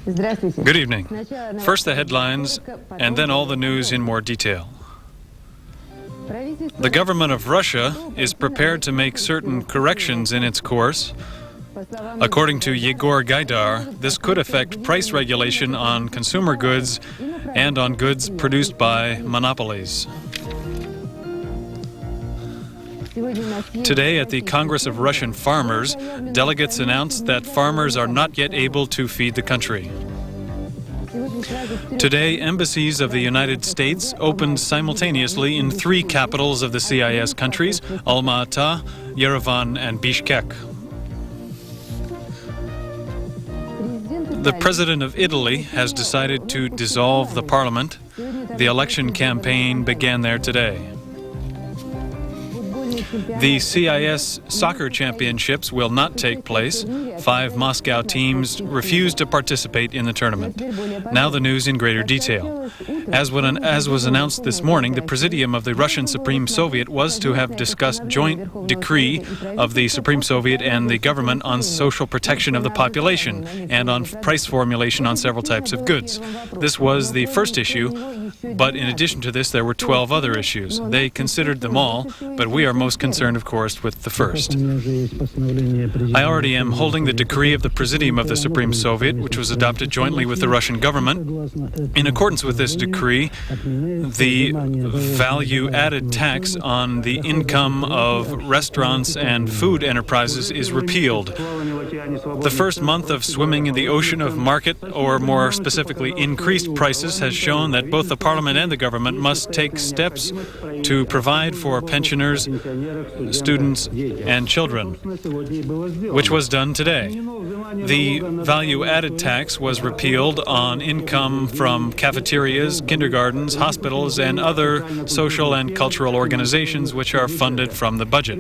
Good evening. First the headlines, and then all the news in more detail. The government of Russia is prepared to make certain corrections in its course. According to Yegor Gaidar, this could affect price regulation on consumer goods and on goods produced by monopolies. Today at the Congress of Russian Farmers, delegates announced that farmers are not yet able to feed the country. Today, embassies of the United States opened simultaneously in 3 capitals of the CIS countries, Alma-Ata, Yerevan, and Bishkek. The President of Italy has decided to dissolve the parliament. The election campaign began there today. The CIS soccer championships will not take place. 5 Moscow teams refused to participate in the tournament. Now the news in greater detail. As was announced this morning, the Presidium of the Russian Supreme Soviet was to have discussed joint decree of the Supreme Soviet and the government on social protection of the population and on price formulation on several types of goods. This was the first issue, but in addition to this, there were 12 other issues. They considered them all, but we are most concerned, of course, with the first. I already am holding the decree of the Presidium of the Supreme Soviet, which was adopted jointly with the Russian government. In accordance with this decree, the value-added tax on the income of restaurants and food enterprises is repealed. The first month of swimming in the ocean of market, or more specifically increased prices, has shown that both the Parliament and the government must take steps to provide for pensioners, students, and children, which was done today. The value-added tax was repealed on income from cafeterias, kindergartens, hospitals, and other social and cultural organizations which are funded from the budget.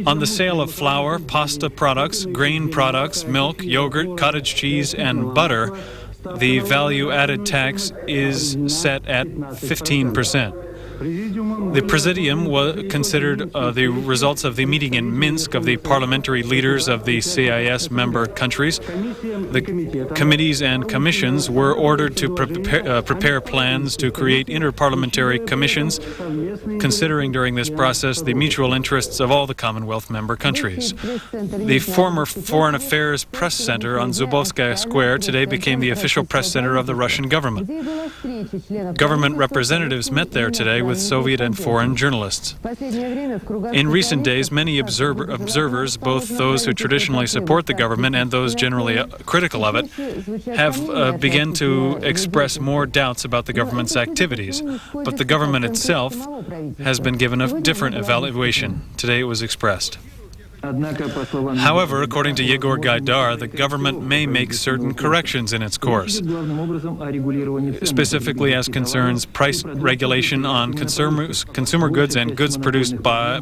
On the sale of flour, pasta products, grain products, milk, yogurt, cottage cheese, and butter, the value-added tax is set at 15%. The Presidium considered the results of the meeting in Minsk of the parliamentary leaders of the CIS member countries. The committees and commissions were ordered to prepare plans to create interparliamentary commissions, considering during this process the mutual interests of all the Commonwealth member countries. The former Foreign Affairs Press Center on Zubovskaya Square today became the official press center of the Russian government. Government representatives met there today with Soviet and foreign journalists. In recent days, many observers, both those who traditionally support the government and those generally critical of it, have begun to express more doubts about the government's activities. But the government itself has been given a different evaluation. Today it was expressed. However, according to Yegor Gaidar, the government may make certain corrections in its course, specifically as concerns price regulation on consumer goods and goods produced by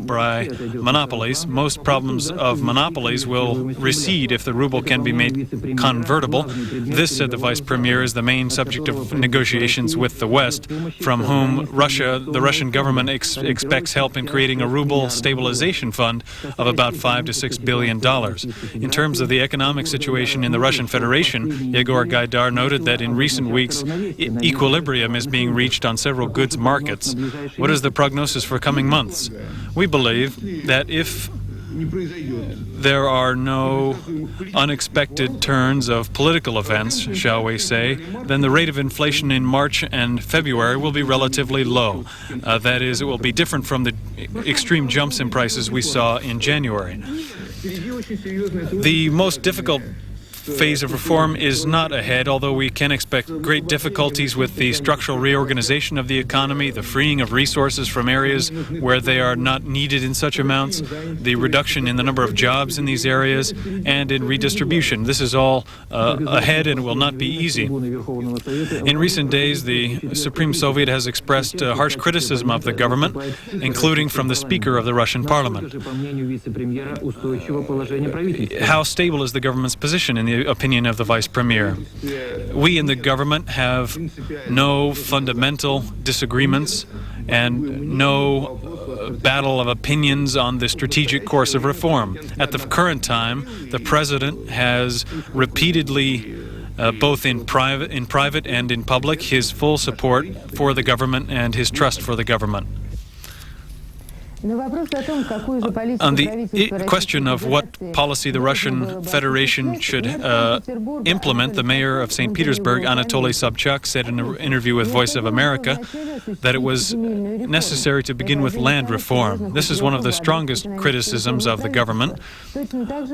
monopolies. Most problems of monopolies will recede if the ruble can be made convertible. This, said the Vice Premier, is the main subject of negotiations with the West, from whom the Russian government expects help in creating a ruble stabilization fund of about $5 to $6 billion. In terms of the economic situation in the Russian Federation, Yegor Gaidar noted that in recent weeks, equilibrium is being reached on several goods markets. What is the prognosis for coming months? We believe that if there are no unexpected turns of political events, shall we say, then the rate of inflation in March and February will be relatively low. That is, it will be different from the extreme jumps in prices we saw in January. The most difficult phase of reform is not ahead, although we can expect great difficulties with the structural reorganization of the economy, the freeing of resources from areas where they are not needed in such amounts, the reduction in the number of jobs in these areas, and in redistribution. This is all ahead and will not be easy. In recent days, the Supreme Soviet has expressed harsh criticism of the government, including from the Speaker of the Russian Parliament. How stable is the government's position in the opinion of the Vice Premier? We in the government have no fundamental disagreements and no battle of opinions on the strategic course of reform. At the current time, the President has repeatedly both in private and in public, his full support for the government and his trust for the government. On the question of what policy the Russian Federation should implement, the mayor of St. Petersburg, Anatoly Sobchak, said in an interview with Voice of America that it was necessary to begin with land reform. This is one of the strongest criticisms of the government,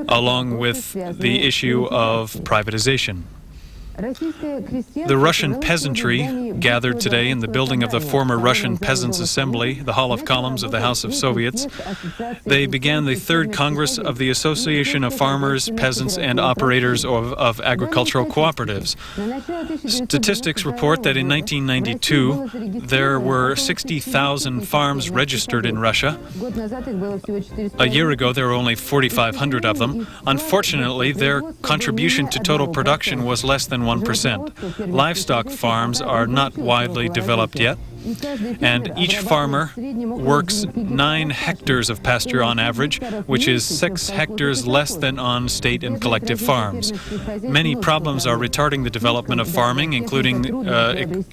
along with the issue of privatization. The Russian peasantry gathered today in the building of the former Russian Peasants' Assembly, the Hall of Columns of the House of Soviets. They began the third Congress of the Association of Farmers, Peasants, and Operators of Agricultural Cooperatives. Statistics report that in 1992, there were 60,000 farms registered in Russia. A year ago, there were only 4,500 of them. Unfortunately, their contribution to total production was less than 1%. Livestock farms are not widely developed yet, and each farmer works 9 hectares of pasture on average, which is 6 hectares less than on state and collective farms. Many problems are retarding the development of farming, including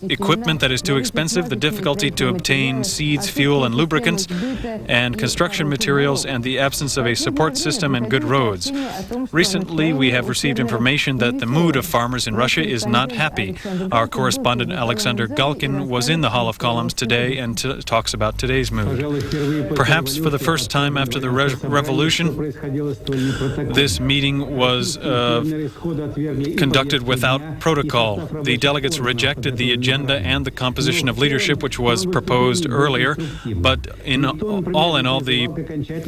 equipment that is too expensive, the difficulty to obtain seeds, fuel, and lubricants, and construction materials, and the absence of a support system and good roads. Recently, we have received information that the mood of farmers in Russia is not happy. Our correspondent Alexander Galkin was in the Hall of Columns today and talks about today's mood. Perhaps for the first time after the revolution, this meeting was conducted without protocol. The delegates rejected the agenda and the composition of leadership, which was proposed earlier, but in all, the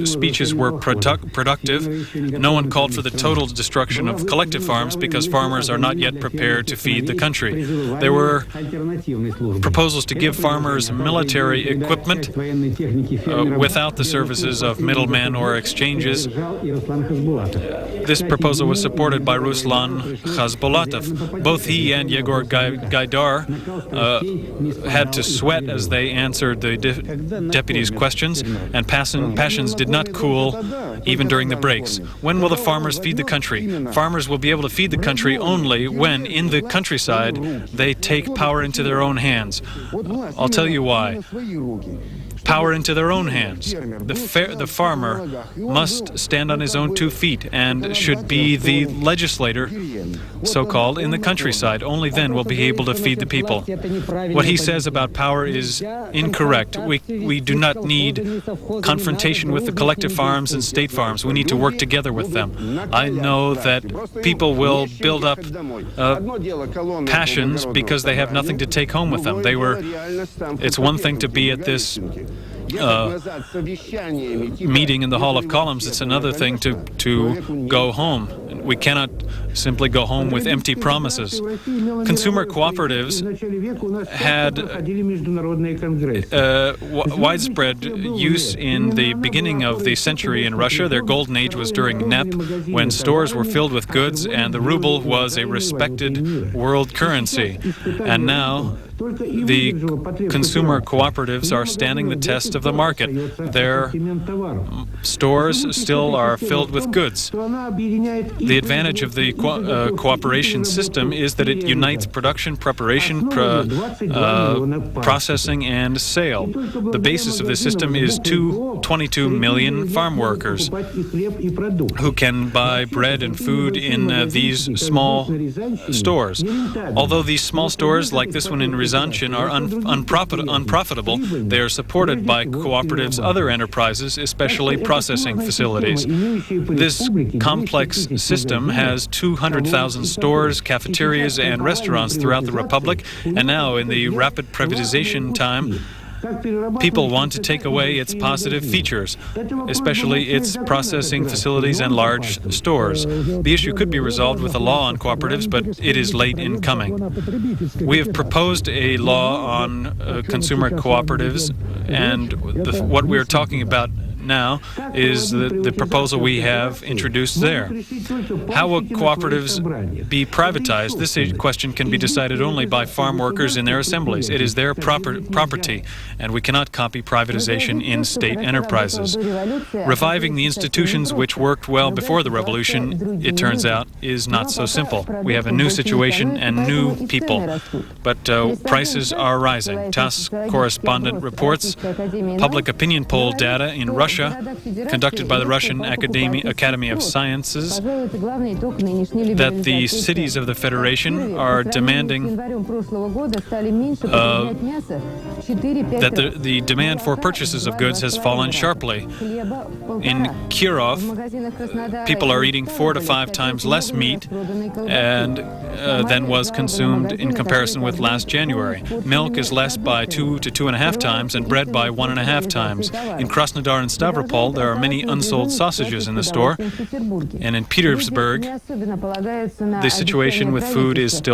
speeches were productive. No one called for the total destruction of collective farms because farmers are not yet prepared to feed the country. There were proposals to give farmers military equipment without the services of middlemen or exchanges. This proposal was supported by Ruslan Khasbolatov. Both he and Yegor Gaidar had to sweat as they answered the deputy's questions, and passions did not cool even during the breaks. When will the farmers feed the country? Farmers will be able to feed the country only when, in the countryside, they take power into their own hands. I'll tell you why. Power into their own hands. The farmer must stand on his own 2 feet and should be the legislator, so-called, in the countryside. Only then will be able to feed the people. What he says about power is incorrect. We do not need confrontation with the collective farms and state farms. We need to work together with them. I know that people will build up passions because they have nothing to take home with them. It's one thing to be at this meeting in the Hall of Columns. It's another thing to go home. We cannot simply go home with empty promises. Consumer cooperatives had widespread use in the beginning of the century in Russia. Their golden age was during NEP, when stores were filled with goods and the ruble was a respected world currency. And now the consumer cooperatives are standing the test of the market. Their stores still are filled with goods. The advantage of the cooperation system is that it unites production, preparation, processing, and sale. The basis of the system is 22 million farm workers who can buy bread and food in these small stores. Although these small stores, like this one in Ryazan, are unprofitable, they are supported by cooperatives' other enterprises, especially processing facilities. This complex system has 200,000 stores, cafeterias, and restaurants throughout the Republic, and now in the rapid privatization time, people want to take away its positive features, especially its processing facilities and large stores. The issue could be resolved with a law on cooperatives, but it is late in coming. We have proposed a law on consumer cooperatives, and what we're talking about now is the proposal we have introduced there. How will cooperatives be privatized? This question can be decided only by farm workers in their assemblies. It is their property, and we cannot copy privatization in state enterprises. Reviving the institutions which worked well before the revolution, it turns out, is not so simple. We have a new situation and new people, but prices are rising. TASS correspondent reports public opinion poll data in Russia, conducted by the Russian Academy of Sciences, that the cities of the Federation are demanding that the demand for purchases of goods has fallen sharply. In Kirov, people are eating 4 to 5 times less meat than was consumed in comparison with last January. Milk is less by 2 to 2.5 times, and bread by 1.5 times. In Krasnodar and Stavropol, there are many unsold sausages in the store, and in Petersburg, the situation with food is still